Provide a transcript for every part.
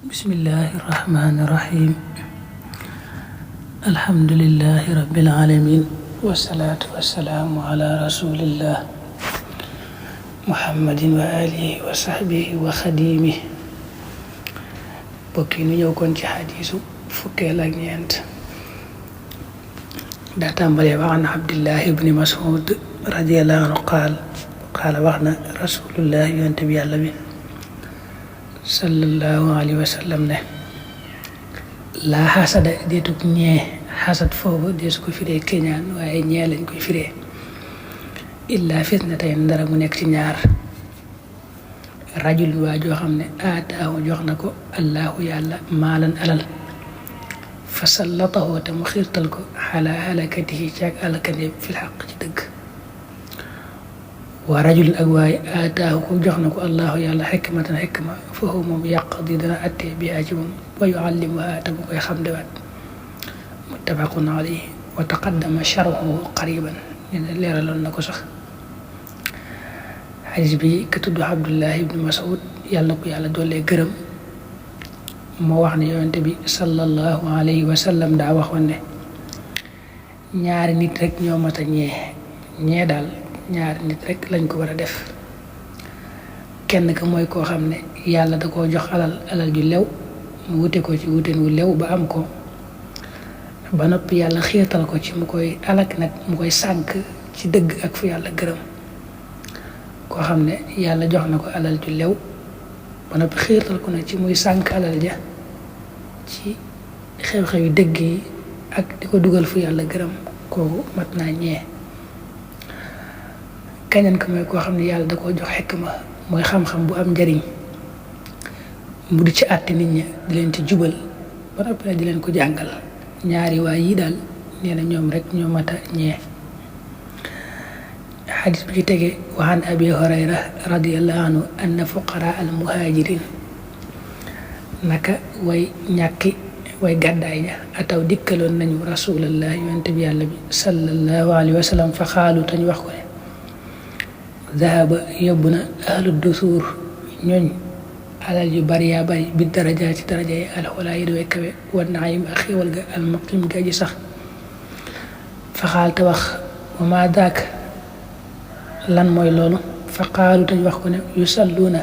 bismillahi irrahmani irrahim alhamdulillahi rabbil alamin wasalaatu wasalaamu ala rasulillah muhammadin wa alihi wa sahbihi wa xadimi bokk yi nu ñëw kon ci xadiisu fukkeel ak ñeent daa tàmbalee wax na abdillahi ibni mas'ud radiyallahu anhu qaala wax na rasulullah yonent bi yàlla bi sallallahu alayhi wa sallam ne laa xasada deetug ñee xasad foofu deesu ko firee keñaan waaye ñee lañ koy firee illaa fitnatayn ndara mu nekk ci ñaar rajul waa joo xam ne aataahu jox na ko allahu yàlla maalan alal fa sallatahu te mu xiirtal ko xalaa halakatihi ci ak alakaneem fil xaq ci dëgg waa rajul ak waaye aataahu ko jox na ko allahu yàlla xikmatan xikma foofu moom yaqdi dana attee bihaa ci moom wa yuallimuhaa te mu koy xam dewaat muttafaqun alayhi wa taqaddama sharhuhu qariban nee na leeraloon na ko sax xadis bi ka tudd abdullahi ibnu mas'ud yàlla na ko yàlla doolee gërëm moo wax ne yonente bi sallallahu alayhi wa sallam daa waxoon ne ñaari nit rek ñoo mat a ñee daal ñaari nit rek lañ ko war a def kenn ka mooy koo xam ne yàlla da koo jox alal ju lew mu wute ko ci wuteen wu lew ba am ko ba noppi yàlla xiirtal ko ci mu koy alak nag mu koy sànk ci dëgg ak fu yàlla gërëm koo xam ne yàlla jox na ko alal ju lew ba noppi xiirtal ko nag ci muy sànk alal ja ci xew-xewi dëgg yi ak di ko dugal fu yàlla gërëm kooku mat naa ñee kañan ko mooy koo xam ne yàlla da koo jox xikma mooy xam-xam bu am njariñ mu di ci àtte nit ñi di leen ci jubal ba noppi di leen ko jàngal ñaari waay yi daal nee na ñoom rek ñoo mat a ñee xadis bi ci tege wa an abi hurayra radiyallahu anhu anna fuqara al muhajirin naka way ñàkki way gàddaay ña ataw dikkaloon nañu rasulallah yonent bi yàlla bi sallallahu alayhi wa sallam fa xaalu tañ wax ko ne dahaba yóbbu na ahlu dusuur ñooñ alal yu bari yaa bari bi daraja ci daraja yi alxulaa yi daway kawe wa naayim ak xéewal ga almaqim ga ji sax fa xaal te wax wa ma daak lan mooy loolu fa xaalu tañ wax ko ne yu salluuna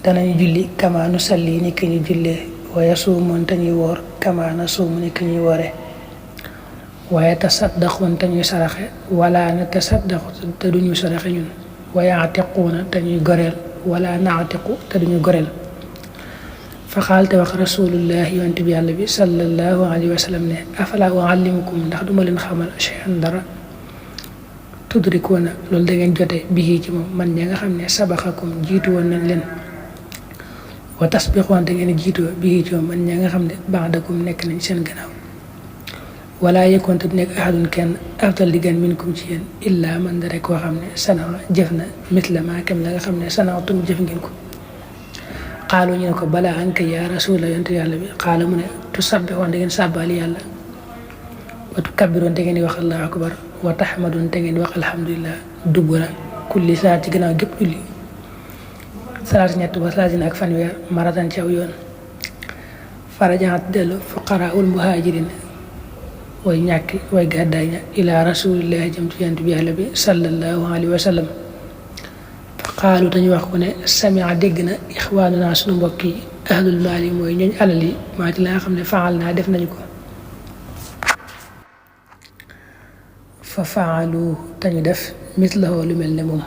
danañu julli kama nu salli ni ki ñu jullee wa yasuumoon te ñuy woor kama na suumu ni ki ñuy woore waaye tasaddaqoon te ñuy saraxe wala na tasaddaqu te duñu saraxe ñun wa yaatiquuna te ñuy goreel wala naatiqu te duñu goreel fa xaal te wax rasulullahi yonent bi yàlla bi sallallahu alayhi wa sallam ne afala uallimukum ndax duma leen xamal shay'an dara tudrikuuna loolu da ngeen jote bii ci moom man ña nga xam ne sabaxakum jiitu woon nañ leen wa tasbiqoon te ngeen jiitoo bii ci moom man ña nga xam ne ba'dakum nekk nañ seen gannaaw wala yekkoon te nekk ahadun kenn afdal di gën minkum ci yéen illaa man da rek koo xam ne sanaa jëf na misla maa kem la nga xam ne sanaatum jëf ngeen ko xaalu ñu ne ko balaa anka yaa rasula yonent yàlla bi xaala mu ne tu sabbixoon da ngeen sàbbaali yàlla wa tu kabbiroon te ngeen di wax allahu akbar wa taxmadoon te ngeen di wax alhamdulillah dubura kulli salaat ci gannaaw gépp julli salaat ñett ba salaatin ak fanweer maratan ci aw yoon farajaat dellu fuqaraul muhajirin way ñàkki way gàddaay ña ila rasulillahi jëm ci yonent bi yàlla bi sallallahu alayhi wa sallam fa qaalu dañu wax ko ne samia dégg na ixwaanuna sunu mbokk yi ahlul maali mooy ñooñ alal yi maa ci la nga xam ne faal naa def nañu ko fa faalu tañu def mislahu lu mel ne moom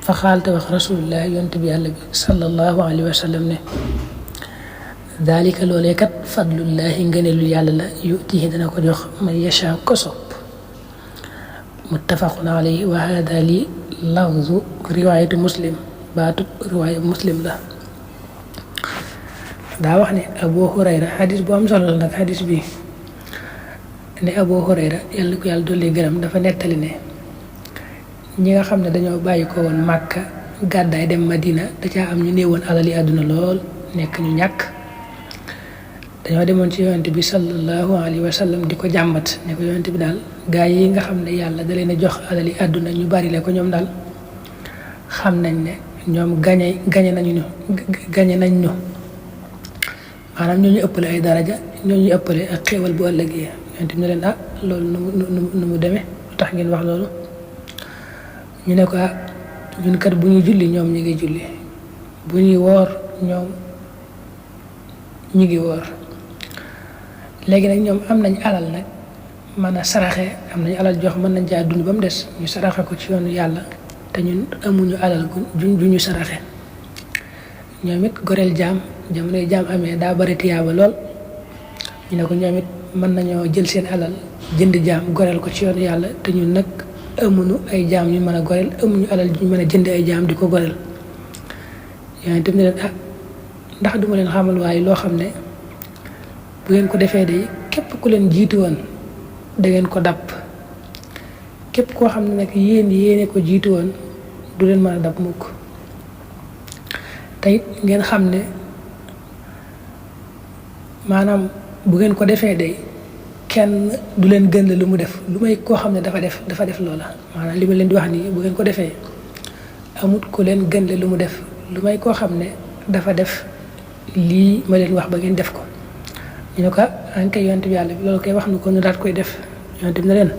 fa xaal te wax rasulillahi yonent bi yàlla bi sallallahu alayhi wa sallam ne daalika loolee kat fadlullahi ngëneelu yàlla la yutihi dana ko jox man yasha ko sopp muttafaqun alayhi wa hada li lafzu riwaayatu muslim baatub riwaaya muslim la daa wax ne abu hurayra xadis bu am solo la nag xadis bi ne abu hurayra yàlla ko yàlla dolli gërëm dafa nettali ne ñi nga xam ne dañoo bàyyi ko woon màkka gàddaay dem madina da caa am ñu néewoon alali àdduna lool nekk ñu ñàkk dañoo demoon ci yonent bi sallallahu alayhi wa sallam di ko jàmbat ne ko yonent bi daal gaa yi nga xam ne yàlla da leen a jox alali àdduna ñu bari la ko ñoom daal xam nañ ne ñoom gañe nañ ñu maanaam ñoo ñu ëppale ay daraja ñoo ñu ëppale ak xéewal bu ëllëgee yonent bi ne leen loolu nu mu demee lu tax ngeen wax loolu ñu ne ko ñun kat bu ñuy julli ñoom ñu ngi julli bu ñuy woor ñoom ñu ngi woor léegi nag ñoom am nañ alal nag mën a saraxe am nañu alal jox mën nañ caa dund ba mu des ñu saraxe ko ci yoonu yàlla te ñun amuñu alal ju ñu saraxe ñoom it goreel jaam jamonoy jaam amee daa bari tiyaaba lool ñu ne ko ñoom it mën nañoo jël seen alal jënd jaam goreel ko ci yoonu yàlla te ñun nag amuñu ay jaam ñu mën a goreel amuñu alal ñu mën a jënd ay jaam di ko goreel yooyu itam ne leen ndax duma leen xamal waaye loo xam ne bu ngeen ko defee de képp ku leen jiitu woon da ngeen ko dab képp koo xam ne nag yéene ko jiitu woon du leen mën a dab mukk te it ngeen xam ne maanaam bu ngeen ko defee de kenn du leen gën la lu mu def lu may koo xam ne dafa def loola maanaam li ma leen di wax nii bu ngeen ko defee amut ku leen gën la lu mu def lu may koo xam ne dafa def lii ma leen wax ba ngeen def ko ñu ne ko ankay yonent bi yàlla bi loolu koy wax nu ko ñu daat koy def yonent bi ne leen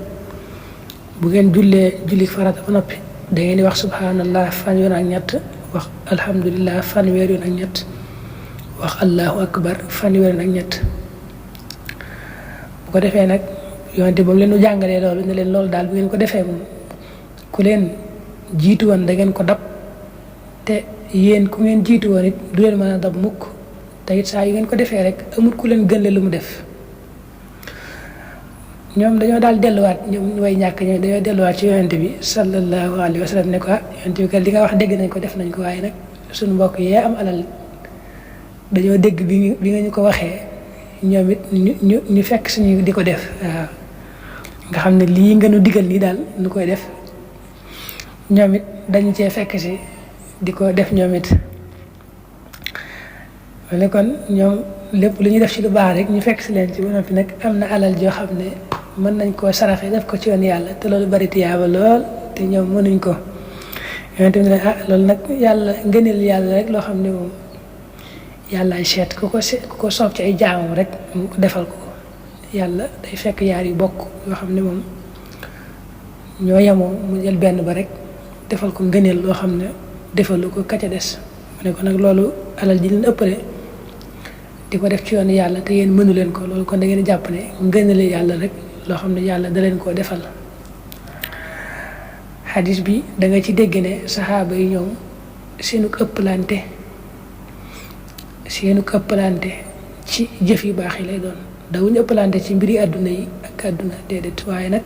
bu ngeen julli farata ba noppi da ngeen di wax subhanallah fanweer ak ñett wax alhamdulillah fanweer yoon ak ñett wax allahu akbar fanweer ak ñett bu ko defee nag yonent ba mu leen u jàngalee loolu ne leen loolu daal bu ngeen ko defee moom ku leen jiitu woon da ngeen ko dab te yéen ku ngeen jiitu woon it du leen mën a dab mukk te it saa yu ngeen ko defee rek amul ku leen gën lu mu def ñoom dañoo daal delluwaat ñoom way ñàkk ñoom dañoo delluwaat ci yonent bi sallallahu alayhi wa sallam ne ko yonent bi kat li nga wax dégg nañ ko def nañ ko waaye nag suñu mbokk yee am alal dañoo dégg bi nga ñu ko waxee ñoom it ñu fekk suñu di ko def waaw nga xam ne lii nga nu digal nii daal nu koy def ñoom it dañu cee fekk si di ko def ñoom it wala kon ñoom lépp lu ñuy def ci lu baax rek ñu fekk si leen ci ba noppi nag am na alal joo xam ne mën nañ koo saraxe def ko ci yoon yàlla te loolu bari tiyaaba lool te ñoom mënuñ ko yonent bi ne loolu nag yàlla ngëneel yàlla rek loo xam ne moom yàllaay seet ku ko soob ci ay jaamam rek mu defal ko yàlla day fekk yaar yu bokk yoo xam ne moom ñoo yemoo mu jël benn ba rek defal ko ngëneel loo xam ne defalu ko ka ca des mu ne ko nag loolu alal ji leen ëppale di ko def ci yoon yàlla te yéen mënu leen ko loolu kon da ngeen jàpp ne ngënale yàlla rek loo xam ne yàlla da leen koo defal xadis bi da nga ci dégg ne saxaaba yi ñoom seenu ëppalante ci jëf yu baax yi lay doon dawuñu ëppalante ci mbiri àdduna yi ak àdduna déedéet waaye nag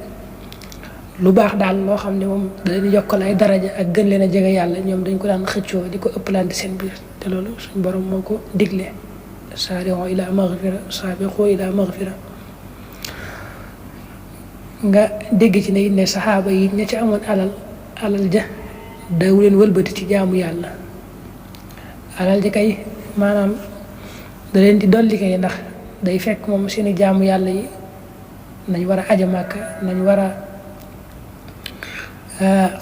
lu baax daal loo xam ne moom da leen yokkal ay daraja ak gën leen a jege yàlla ñoom dañ ko daan xëccoo di ko ëppalante seen biir te loolu suñ borom moo ko digle saari'u ila maghfira saabiqu ila maghfira nga dégg ci ne saxaaba yi ña ci amoon alal ja daw leen wëlbati ci jaamu yàlla alal ja kay maanaam da leen di dolli kay ndax day fekk moom seeni jaamu yàlla yi nañ war a aja Màkka nañ war a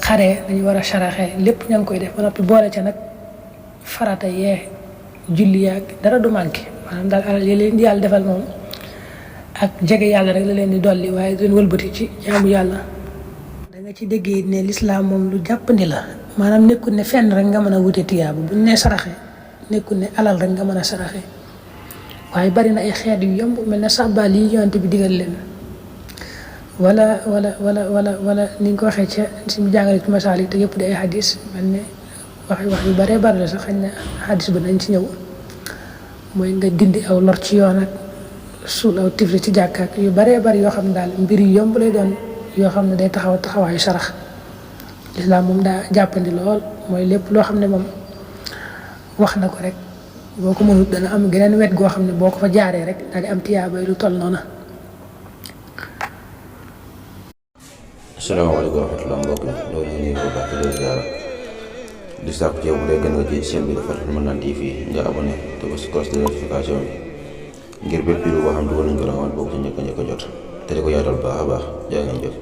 xare nañ war a saraxe lépp ña ngi koy def ba noppi boole ca nag farata yee julli yaag dara du manqué maanaam daal alal yi leen di yàlla defal moom ak jege yàlla rek la leen di dolli waaye du leen wëlbati ci jaamu yàlla. da nga ci déggee ne lislaam moom lu jàppandi la maanaam nekkul ne fenn rek nga mën a wute tiyaaba bu ñu nee saraxe nekkul ne alal rek nga mën a saraxe waaye bari na ay xeet yu yomb mel ne sàbbaal yi yonent bi digal leen wala ni nga ko waxee ca suñu jàngale ci masaal yi te yëpp di ay hadis mel ne wax yu baree bari la sax xañ na hadis ba nañ ci ñëw mooy nga dindi aw lor ci yoon ak suul aw tifli ci jàkkaak yu baree bari yoo xam ne daal mbir yu yomb lay doon yoo xam ne day taxawaayu sarax lislaam moom daa jàppandi lool mooy lépp loo xam ne moom wax na ko rek boo ko mënut dana am geneen wet goo xam ne boo ko fa jaaree rek daal di am tiyaabay lu toll noona. asalaamaaleykum wa rahmatulah mbokk mi loolu ñu ngi ko baax di leen ziara di sàkku ci yow bu dee gën nga ci chaîne bi dafa Madina TV nga abonné te ba si cloche de notification bi ngir bépp vidéo boo xam dugal nañ ko la woon boo ko njëkk a jot te di ko yaatal baax a baax jaa ngeen jëf.